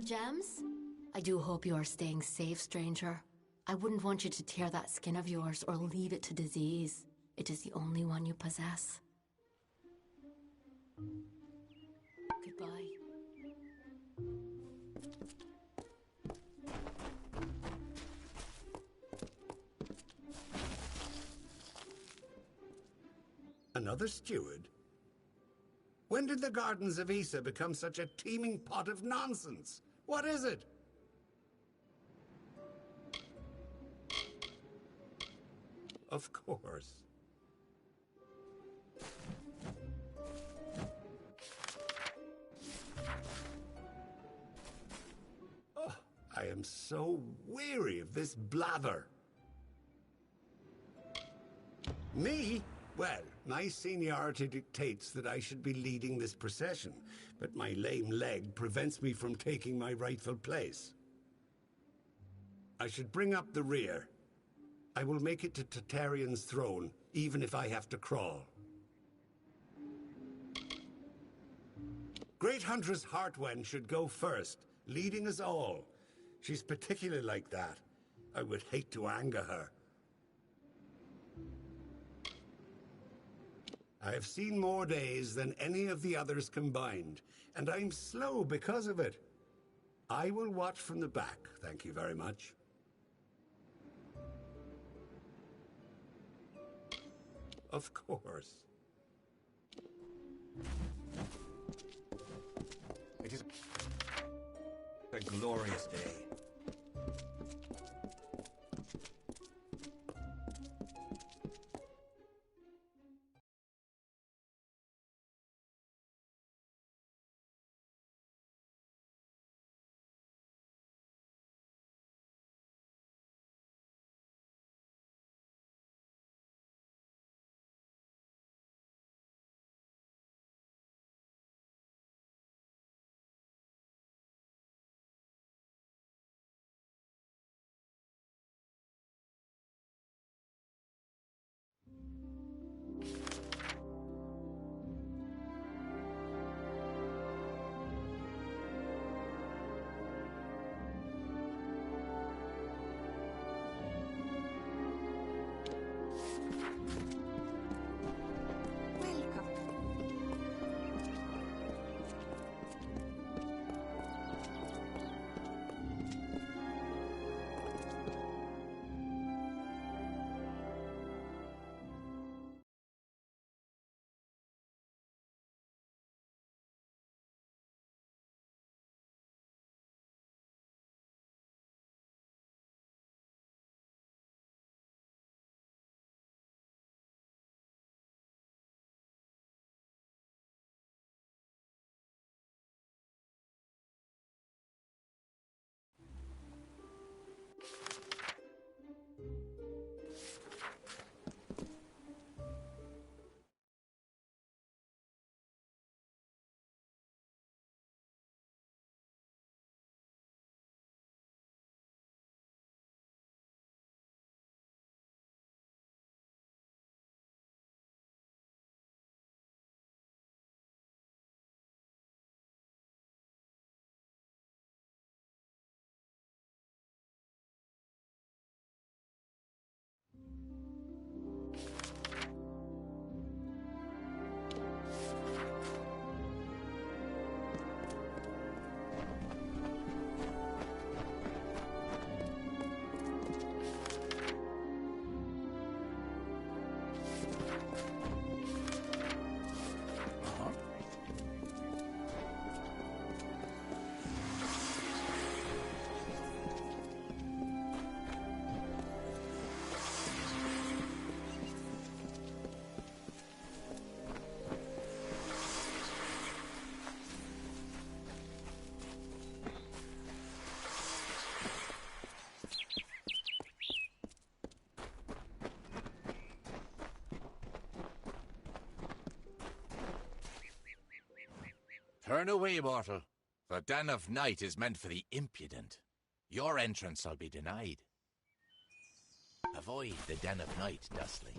gems? I do hope you are staying safe, stranger. I wouldn't want you to tear that skin of yours or leave it to disease. It is the only one you possess. Goodbye. Another steward? When did the Gardens of Issa become such a teeming pot of nonsense? What is it? Of course. Oh, I am so weary of this blather. Me? Well, my seniority dictates that I should be leading this procession, but my lame leg prevents me from taking my rightful place. I should bring up the rear. I will make it to Tartarean's throne, even if I have to crawl. Great Huntress Heartwen should go first, leading us all. She's particularly like that. I would hate to anger her. I have seen more days than any of the others combined, and I'm slow because of it. I will watch from the back, thank you very much. Of course. It is a glorious day. Turn away, mortal. The Den of Night is meant for the impudent. Your entrance shall be denied. Avoid the Den of Night, Dustling.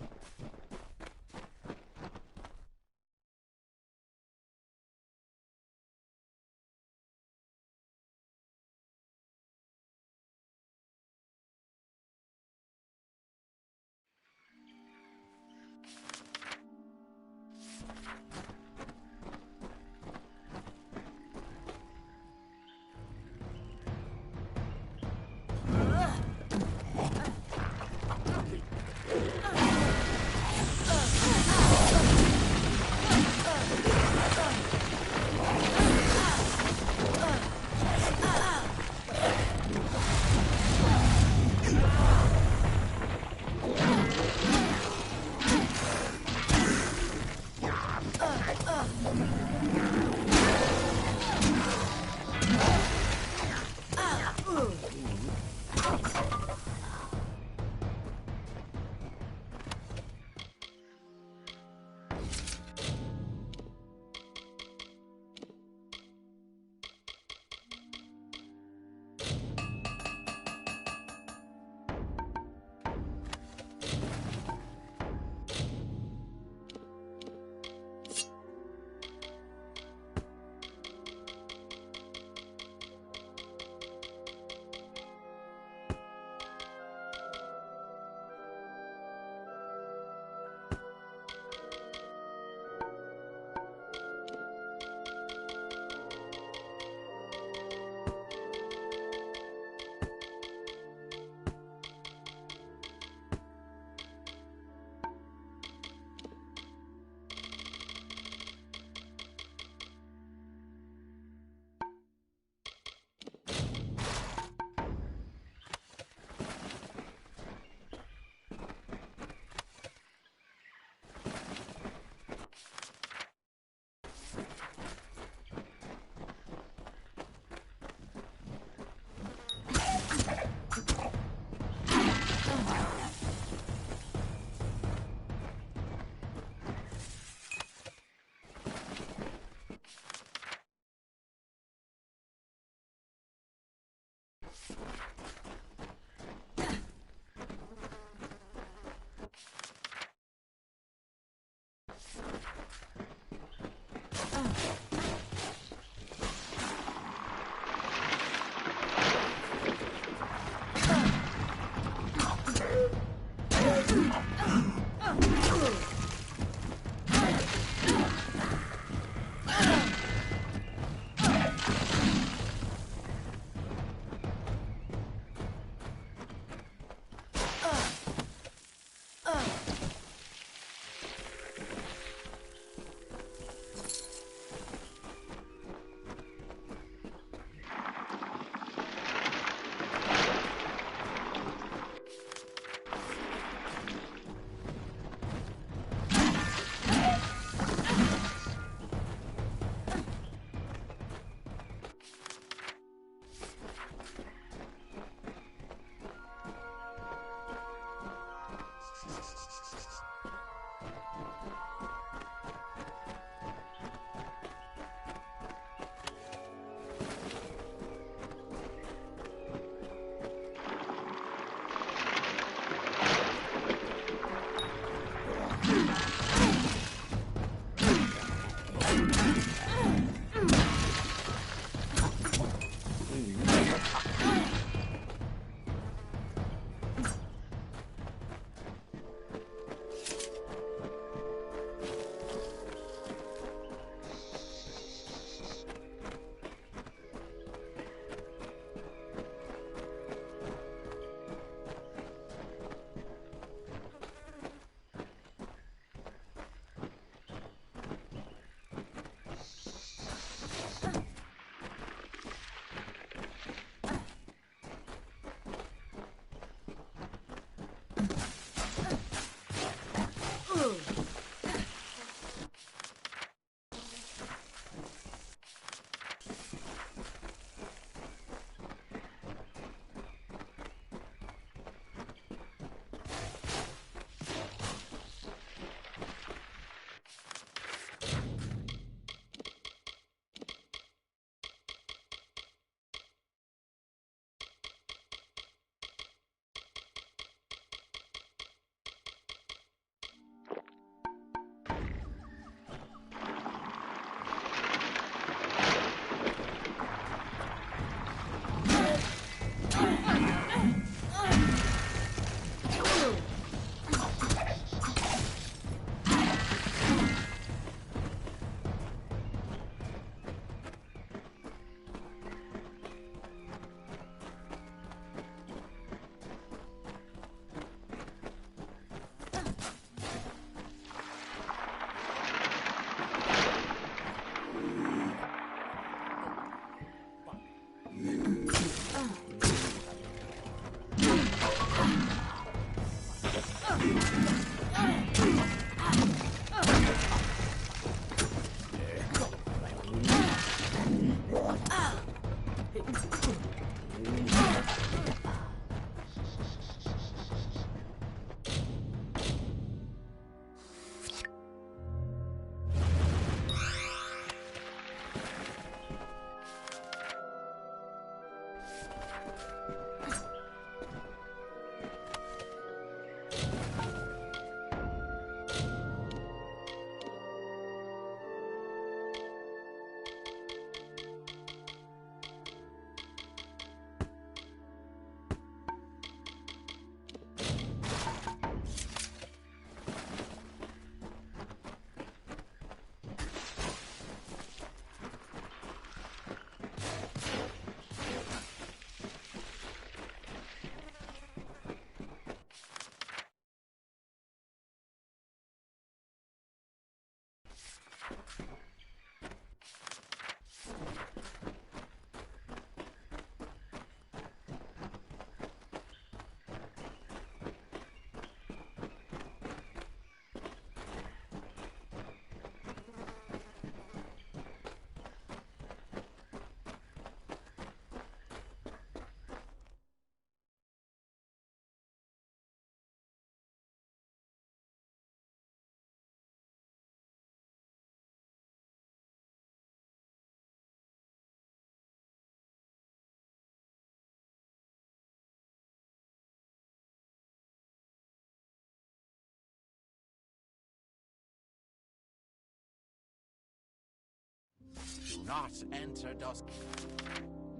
not enter dusk.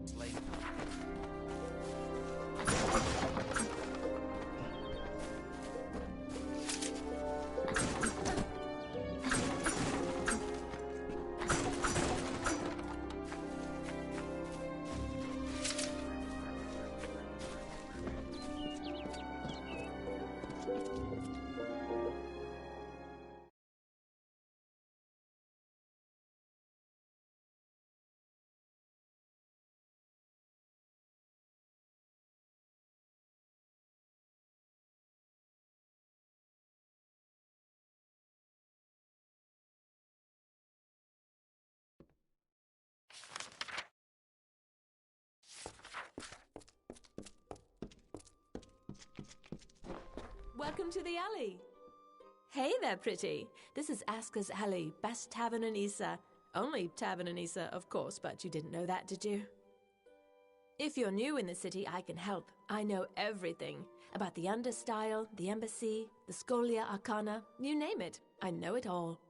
Slave. Welcome to the alley. Hey there, pretty. This is Aska's Alley, best tavern in Issa. Only tavern in Issa, of course, but you didn't know that, did you? If you're new in the city, I can help. I know everything. About the understyle, the embassy, the Scholia Arcana, you name it. I know it all.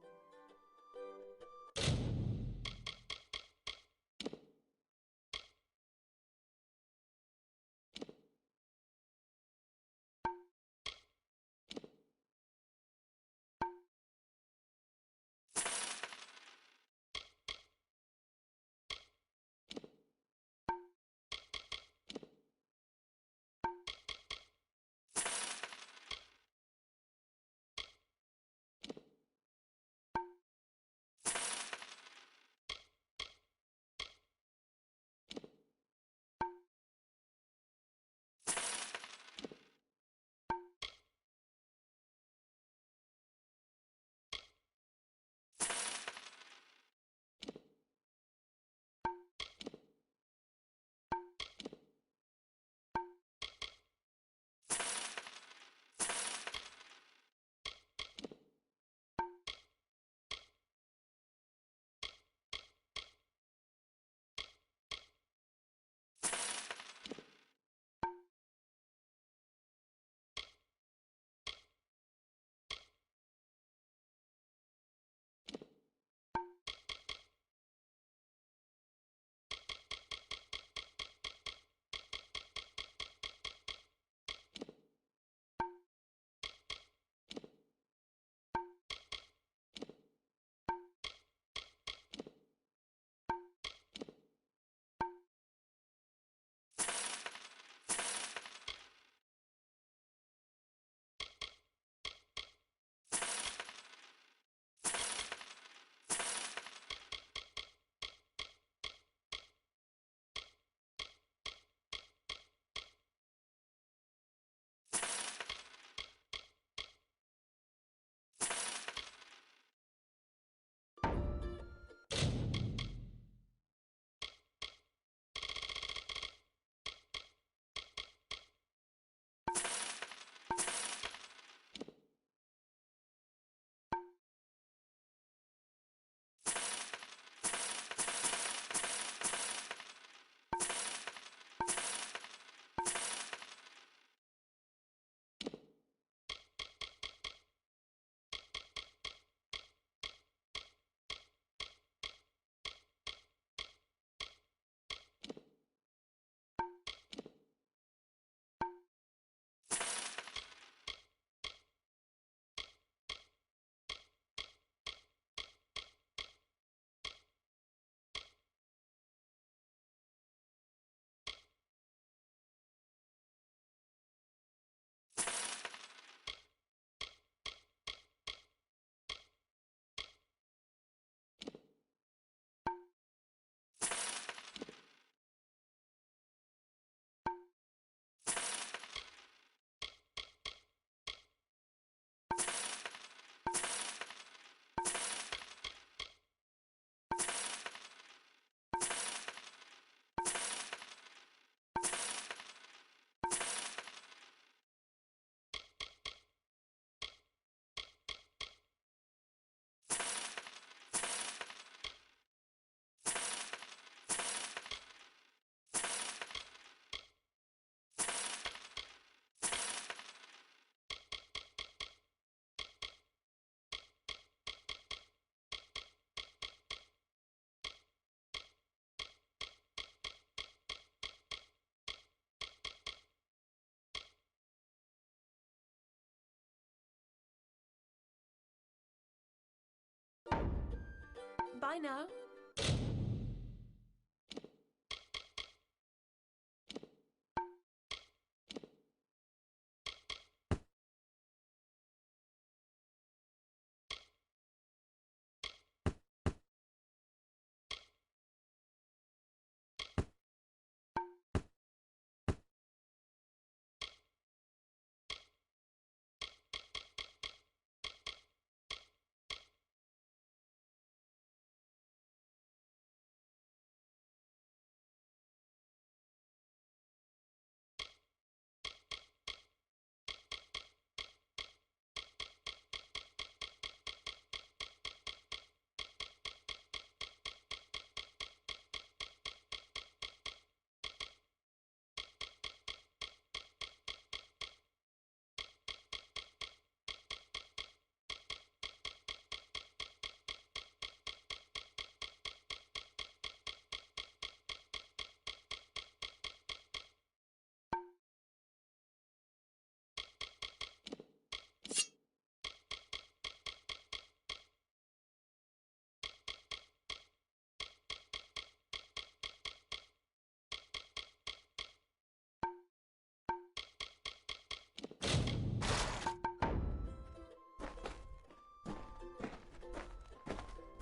Bye now.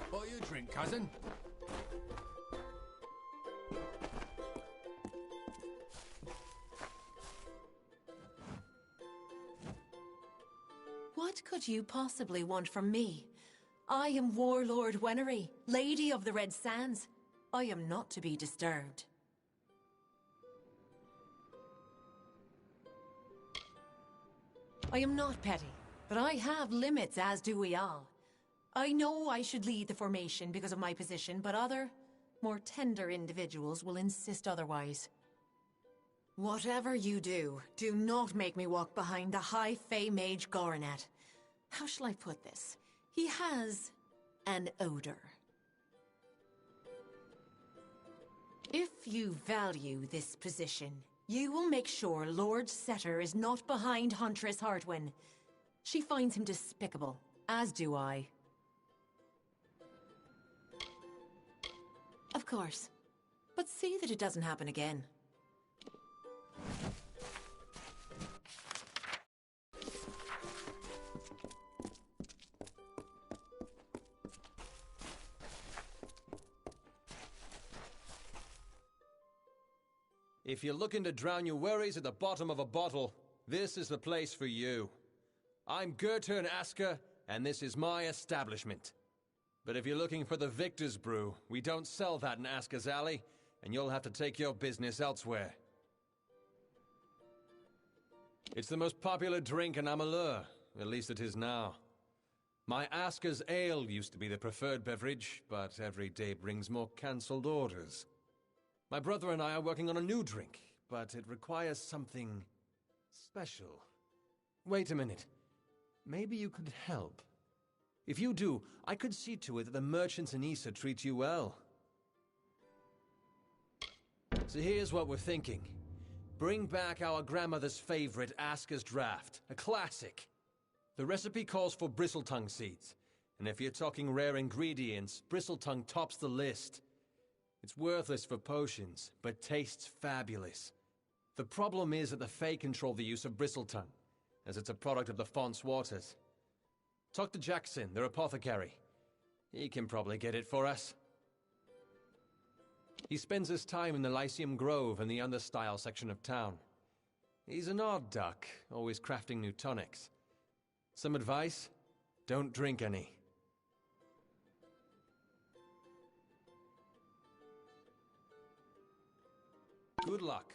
What you drink, cousin? What could you possibly want from me? I am Warlord Wenery, Lady of the Red Sands. I am not to be disturbed. I am not petty, but I have limits, as do we all. I know I should lead the formation because of my position, but other, more tender individuals will insist otherwise. Whatever you do, do not make me walk behind the High Fae Mage Goronet. How shall I put this? He has an odor. If you value this position, you will make sure Lord Setter is not behind Huntress Hartwin. She finds him despicable, as do I. Of course. But see that it doesn't happen again. If you're looking to drown your worries at the bottom of a bottle, this is the place for you. I'm Gertern Asker, and this is my establishment. But if you're looking for the Victor's Brew, we don't sell that in Asker's Alley, and you'll have to take your business elsewhere. It's the most popular drink in Amalur, at least it is now. My Asker's Ale used to be the preferred beverage, but every day brings more cancelled orders. My brother and I are working on a new drink, but it requires something special. Wait a minute. Maybe you could help. If you do, I could see to it that the merchants in Issa treat you well. So here's what we're thinking. Bring back our grandmother's favorite Asker's Draft, a classic. The recipe calls for bristletongue seeds, and if you're talking rare ingredients, bristletongue tops the list. It's worthless for potions, but tastes fabulous. The problem is that the Fae control the use of bristletongue, as it's a product of the Font's waters. Talk to Jackson, their apothecary. He can probably get it for us. He spends his time in the Lyceum Grove and the Understyle section of town. He's an odd duck, always crafting new tonics. Some advice? Don't drink any. Good luck.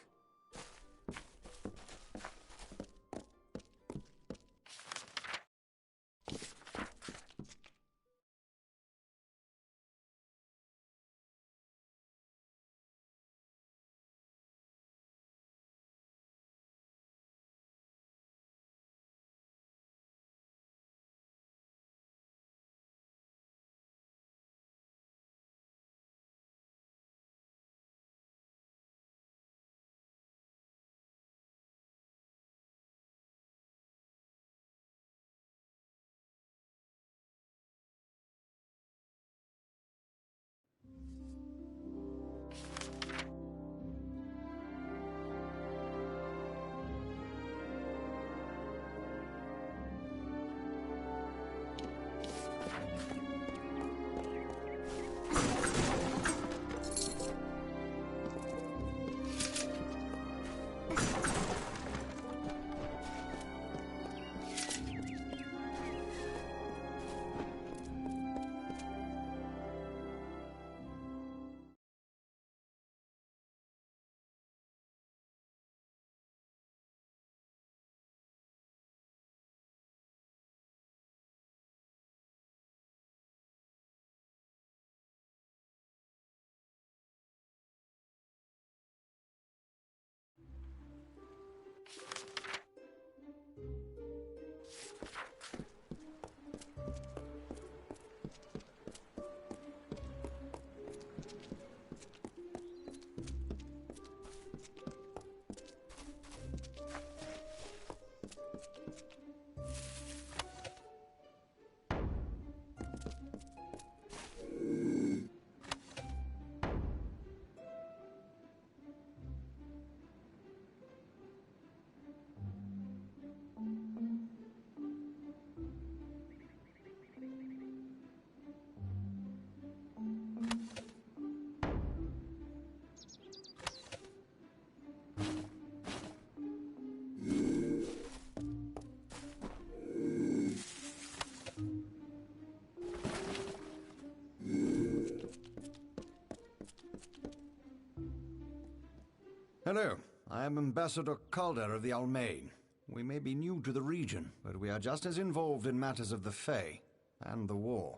Hello, I am Ambassador Calder of the Almain. We may be new to the region, but we are just as involved in matters of the Fae and the war.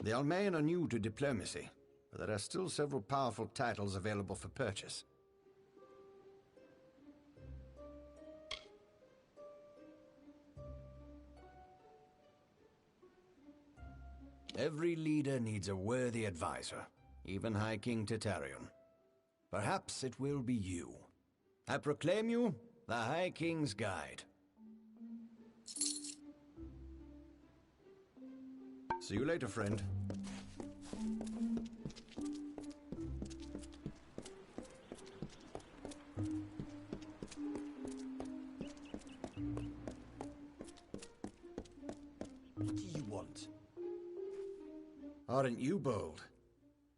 The Almain are new to diplomacy, but there are still several powerful titles available for purchase. Every leader needs a worthy advisor, even High King Titarion. Perhaps it will be you. I proclaim you the High King's Guide. See you later, friend. What do you want? Aren't you bold?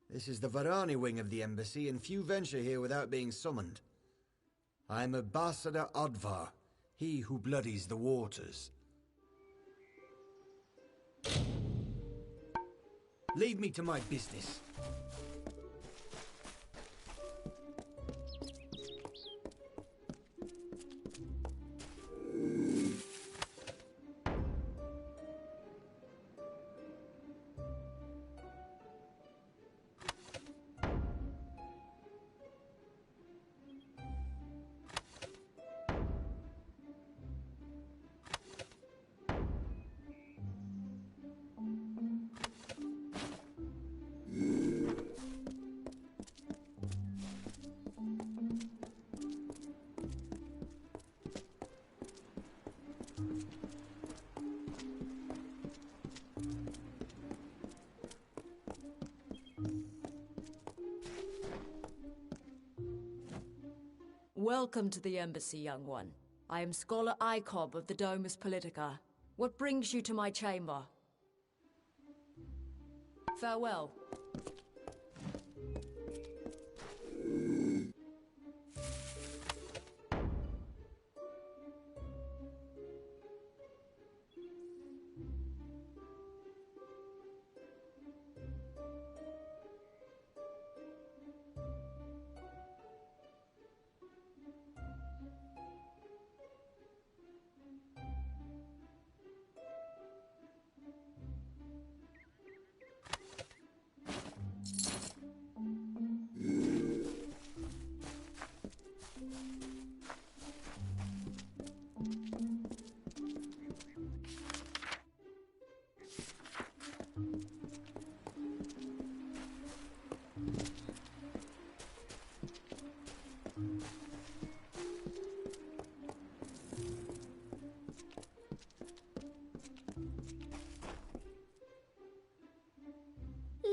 This is the Varani wing of the embassy, and few venture here without being summoned. I'm Ambassador Advar, he who bloodies the waters. Leave me to my business. Welcome to the embassy, young one. I am Scholar Icob of the Domus Politica. What brings you to my chamber? Farewell.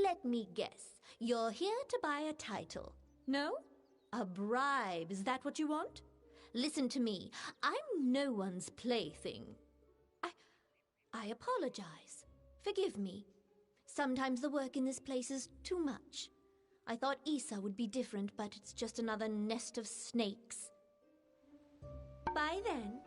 Let me guess. You're here to buy a title. No? A bribe, is that what you want? Listen to me. I'm no one's plaything. I apologize. Forgive me. Sometimes the work in this place is too much. I thought Issa would be different, but it's just another nest of snakes. Bye then.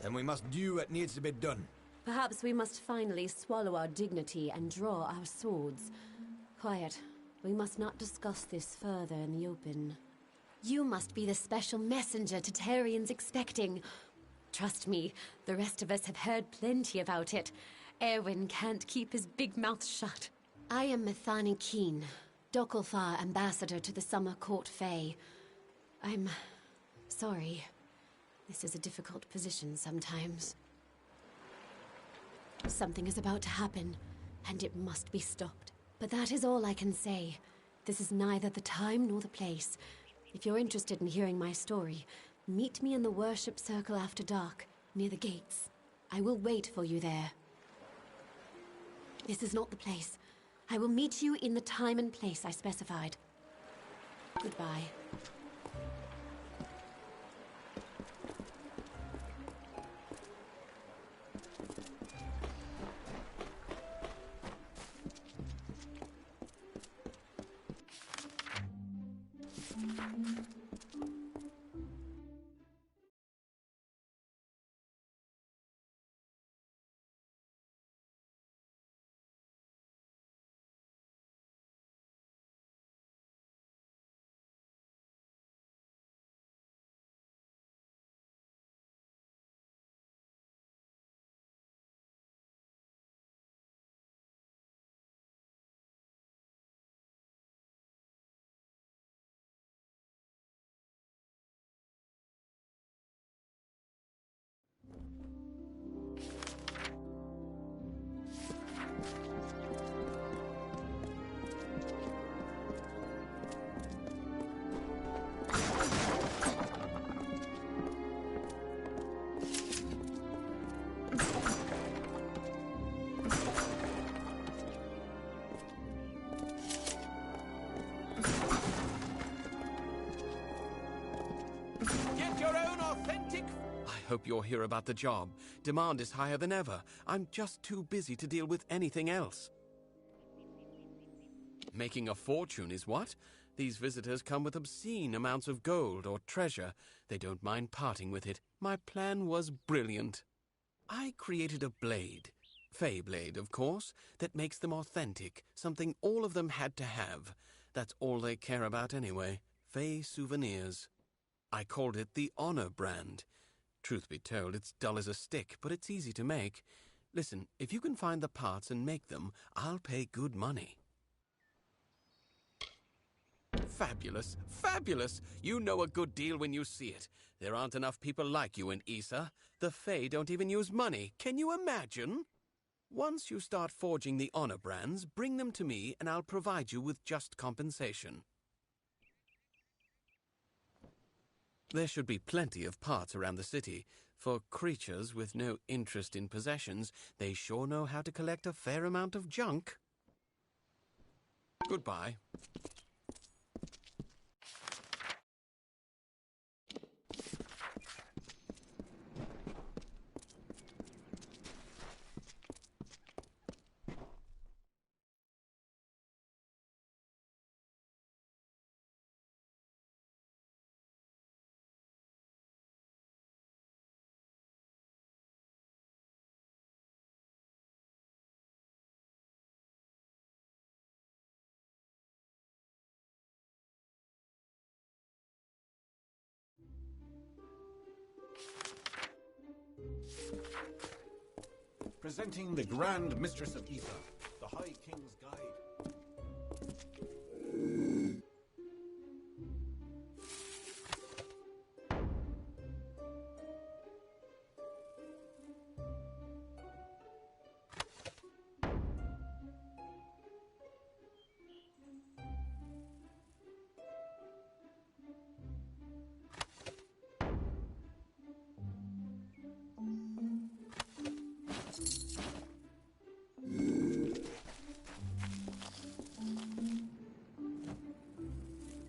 Then we must do what needs to be done. Perhaps we must finally swallow our dignity and draw our swords. Quiet. We must not discuss this further in the open. You must be the special messenger Tatarian's expecting. Trust me, the rest of us have heard plenty about it. Erwin can't keep his big mouth shut. I am Methani Keen, Dokalfar ambassador to the Summer Court Fae. I'm sorry. This is a difficult position sometimes. Something is about to happen, and it must be stopped. But that is all I can say. This is neither the time nor the place. If you're interested in hearing my story, meet me in the worship circle after dark, near the gates. I will wait for you there. This is not the place. I will meet you in the time and place I specified. Goodbye. I hope you're here about the job. Demand is higher than ever. I'm just too busy to deal with anything else. Making a fortune is what? These visitors come with obscene amounts of gold or treasure. They don't mind parting with it. My plan was brilliant. I created a blade. Fey blade, of course, that makes them authentic, something all of them had to have. That's all they care about anyway. Fey souvenirs. I called it the Honor brand. Truth be told, it's dull as a stick, but it's easy to make. Listen, if you can find the parts and make them, I'll pay good money. Fabulous, fabulous! You know a good deal when you see it. There aren't enough people like you in Issa. The Fae don't even use money. Can you imagine? Once you start forging the Honor brands, bring them to me and I'll provide you with just compensation. There should be plenty of parts around the city. For creatures with no interest in possessions, they sure know how to collect a fair amount of junk. Goodbye. Presenting the Grand Mistress of Issa, the High King's Guide.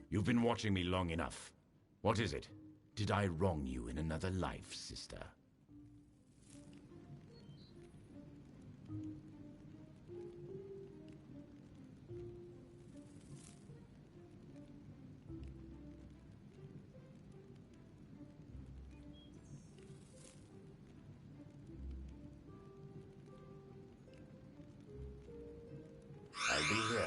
You've been watching me long enough. What is it? Did I wrong you in another life, sister? I'll be here.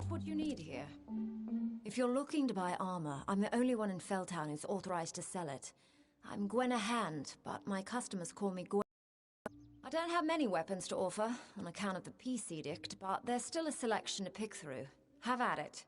What you need here. If you're looking to buy armor, I'm the only one in Felltown who's authorized to sell it. I'm Gwenna Hand, but my customers call me Gwen. I don't have many weapons to offer on account of the peace edict, but there's still a selection to pick through. Have at it.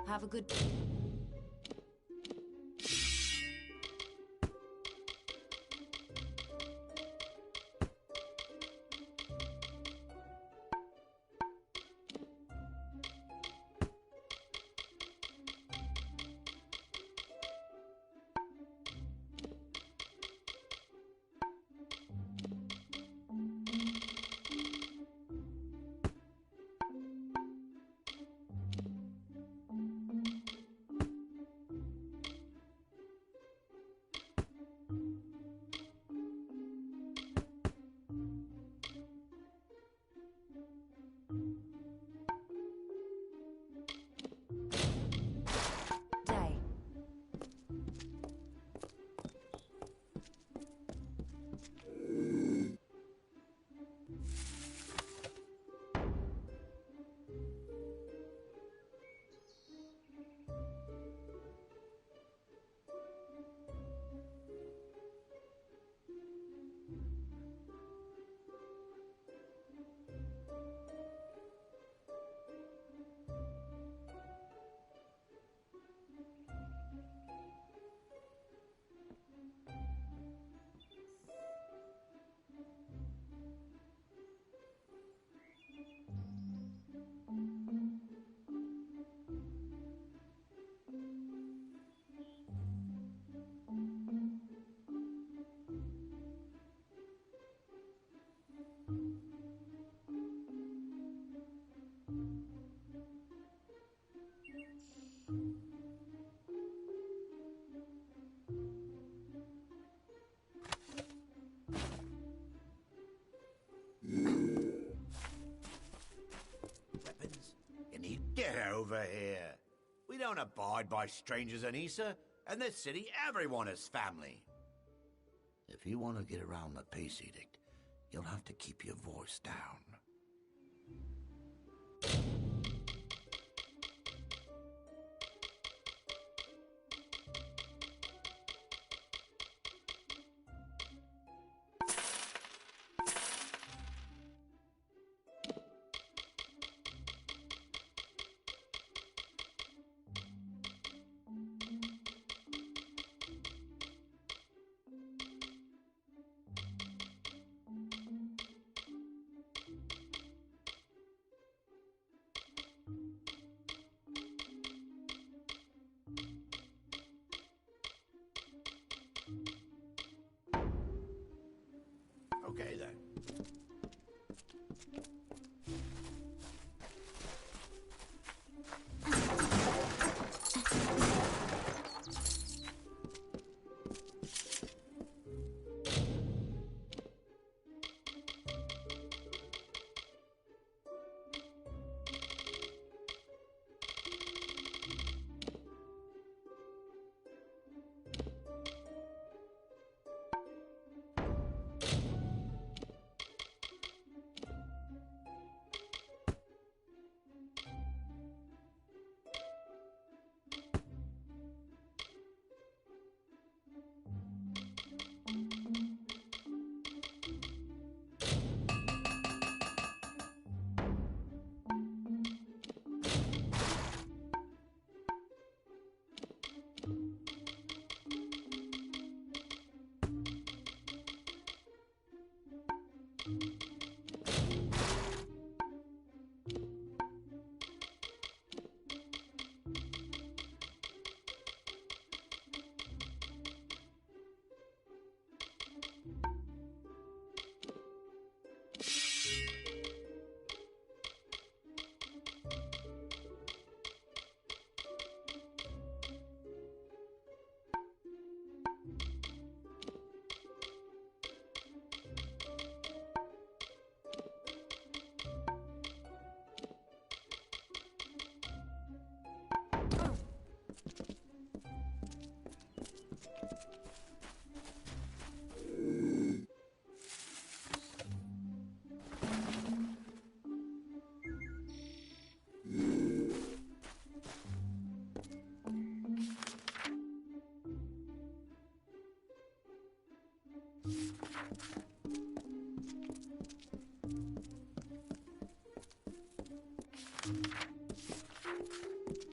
Have a good... over here. We don't abide by strangers, Anissa. In this city, everyone is family. If you want to get around the peace edict, you'll have to keep your voice down. Okay, then.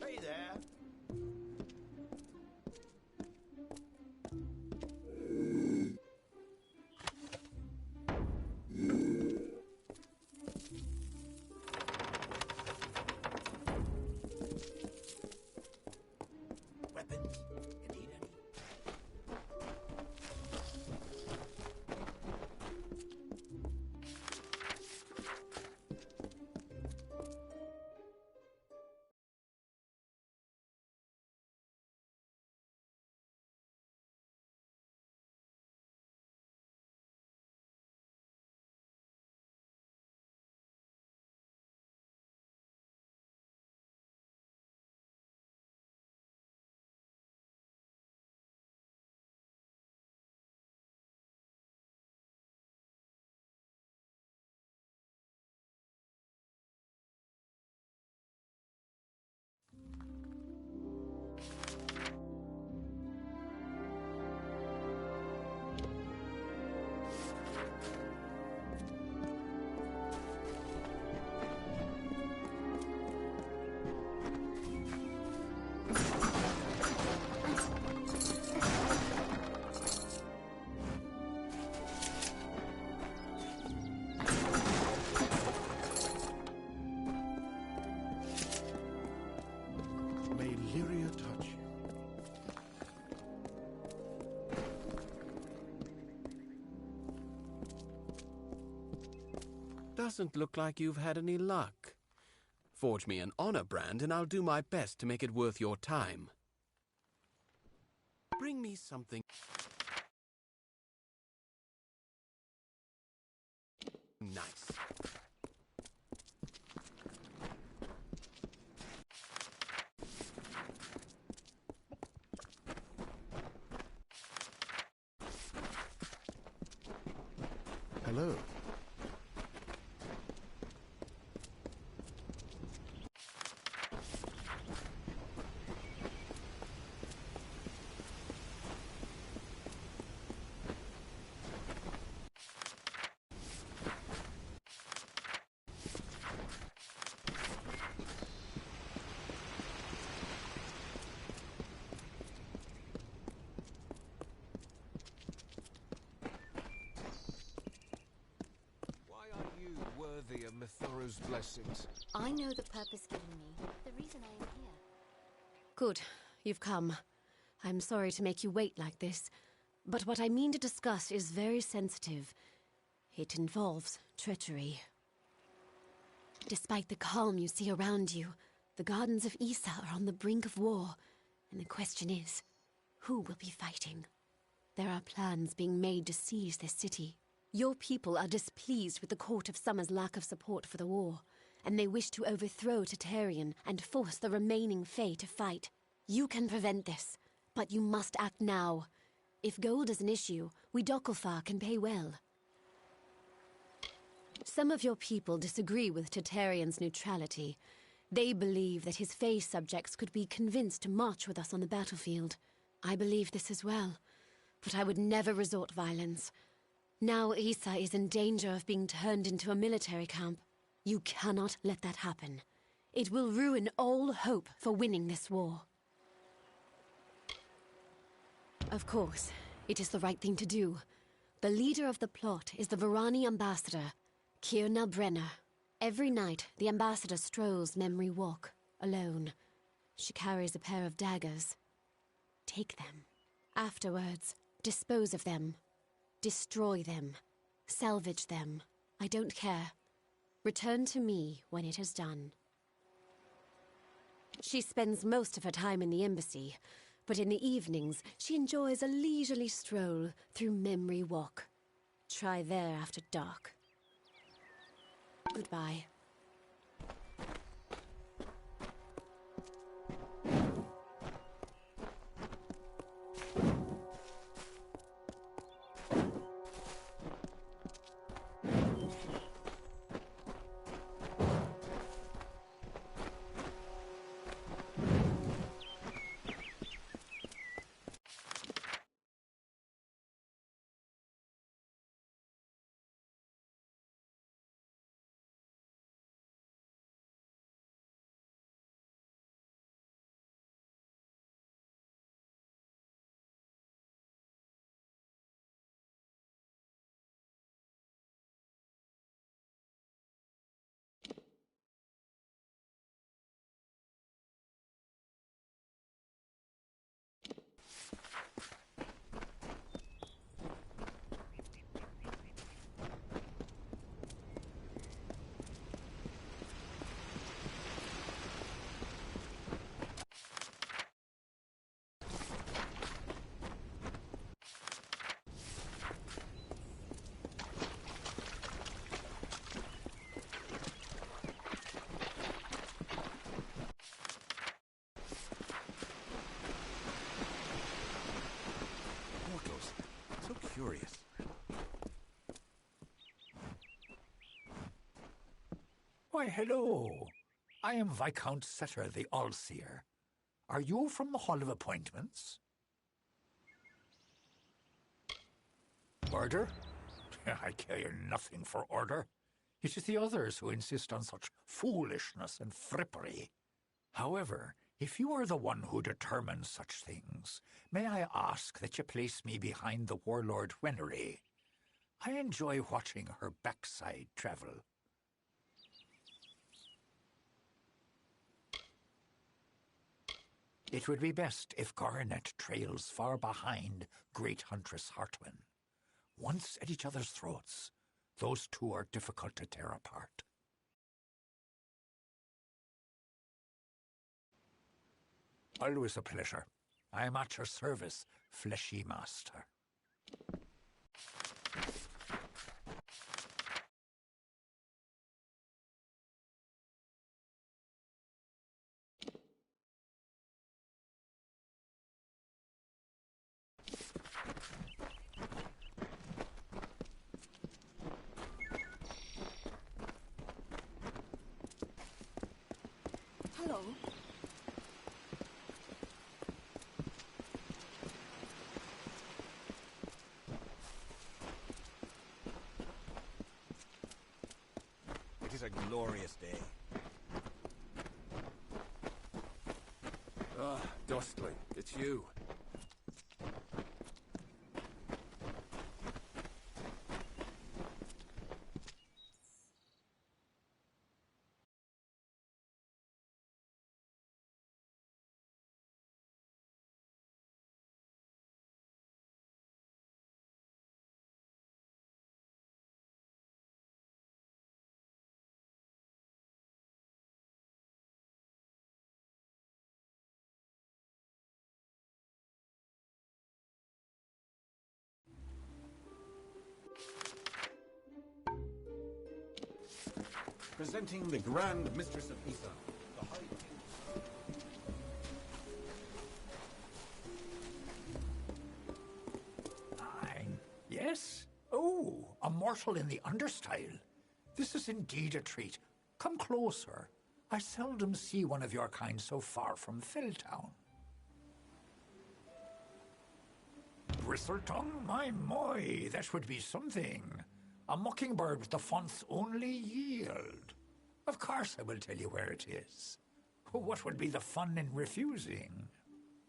Hey there. Weapons? You need any? May Lyria touch you. Doesn't look like you've had any luck. Forge me an honor brand and I'll do my best to make it worth your time. Bring me something nice. Hello. Worthy of Mithoru's blessings. I know the purpose given me, the reason I am here. Good, you've come. I'm sorry to make you wait like this, but what I mean to discuss is very sensitive. It involves treachery. Despite the calm you see around you, the gardens of Issa are on the brink of war, and the question is, who will be fighting? There are plans being made to seize this city. Your people are displeased with the Court of Summer's lack of support for the war, and they wish to overthrow Tatarian and force the remaining Fae to fight. You can prevent this, but you must act now. If gold is an issue, we Dokkulfar can pay well. Some of your people disagree with Tatarian's neutrality. They believe that his Fae subjects could be convinced to march with us on the battlefield. I believe this as well, but I would never resort violence. Now Issa is in danger of being turned into a military camp. You cannot let that happen. It will ruin all hope for winning this war. Of course, it is the right thing to do. The leader of the plot is the Varani ambassador, Kirna Brenner. Every night, the ambassador strolls Memory Walk, alone. She carries a pair of daggers. Take them. Afterwards, dispose of them. Destroy them. Salvage them. I don't care. Return to me when it is done. She spends most of her time in the embassy, but in the evenings she enjoys a leisurely stroll through Memory Walk. Try there after dark. Goodbye. Curious. Why, hello. I am Viscount Setter the Allseer. Are you from the Hall of Appointments? Order? I care nothing for order. It is the others who insist on such foolishness and frippery. However, if you are the one who determines such things, may I ask that you place me behind the warlord Wenery? I enjoy watching her backside travel. It would be best if Garnet trails far behind Great Huntress Hartwin. Once at each other's throats, those two are difficult to tear apart. Always a pleasure. I am at your service, fleshy master. glorious day. Ah, Dustling, it's you. Presenting the Grand Mistress of Ether, the High King. Yes? Oh, a mortal in the understyle. This is indeed a treat. Come closer. I seldom see one of your kind so far from Felltown. Bristletongue? My, that would be something. A mockingbird with the font's only yield. Of course I will tell you where it is. What would be the fun in refusing?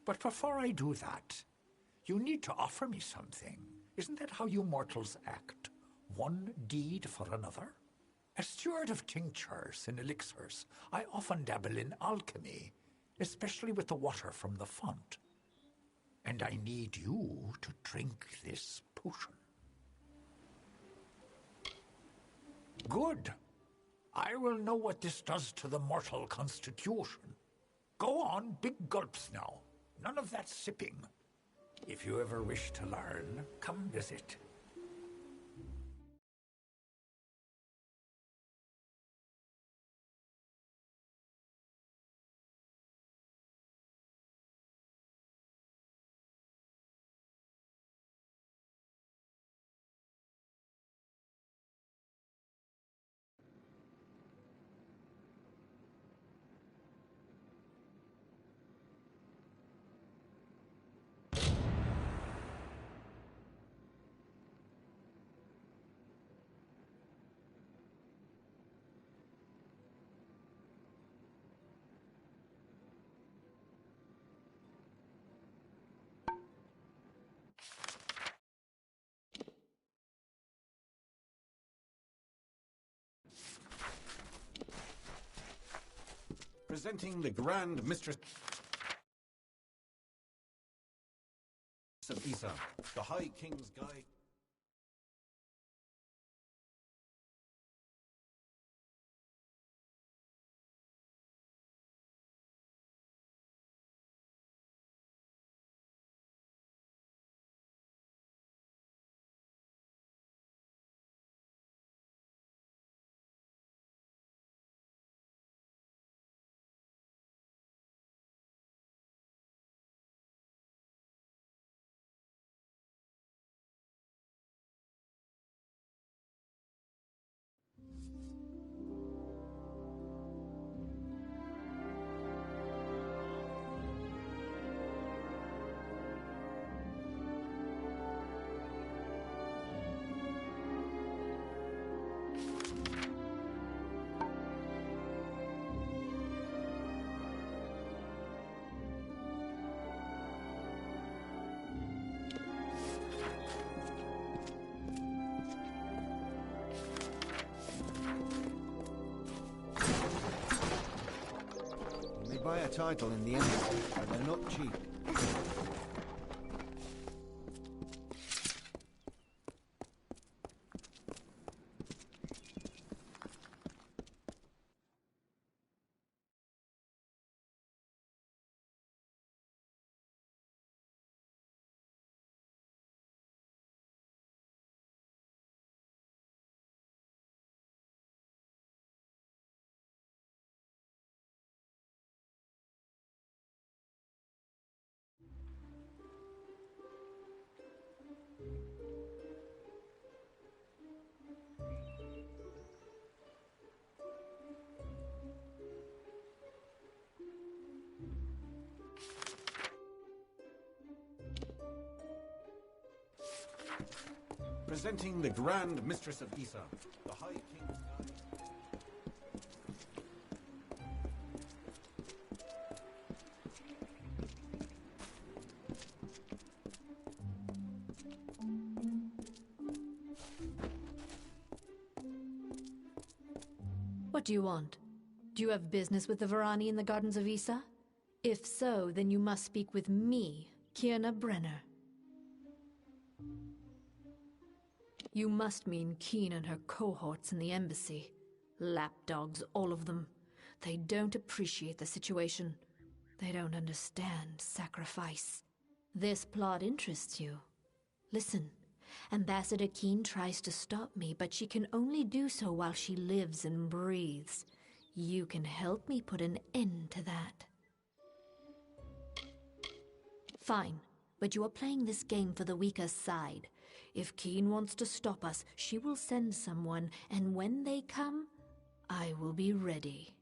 But before I do that, you need to offer me something. Isn't that how you mortals act? One deed for another? As steward of tinctures and elixirs, I often dabble in alchemy, especially with the water from the font. And I need you to drink this potion. Good. I will know what this does to the mortal constitution. Go on, big gulps now. None of that sipping. If you ever wish to learn, come visit. Presenting the Grand Mistress of Ether, the High King's Guide. Buy a title in the embassy, but they're not cheap. Presenting the Grand Mistress of Ether, the High King's Guide. What do you want? Do you have business with the Varani in the Gardens of Issa? If so, then you must speak with me, Kierna Brenner. You must mean Keen and her cohorts in the embassy. Lapdogs, all of them. They don't appreciate the situation. They don't understand sacrifice. This plot interests you. Listen, Ambassador Keen tries to stop me, but she can only do so while she lives and breathes. You can help me put an end to that. Fine, but you are playing this game for the weaker side. If Keen wants to stop us, she will send someone, and when they come, I will be ready.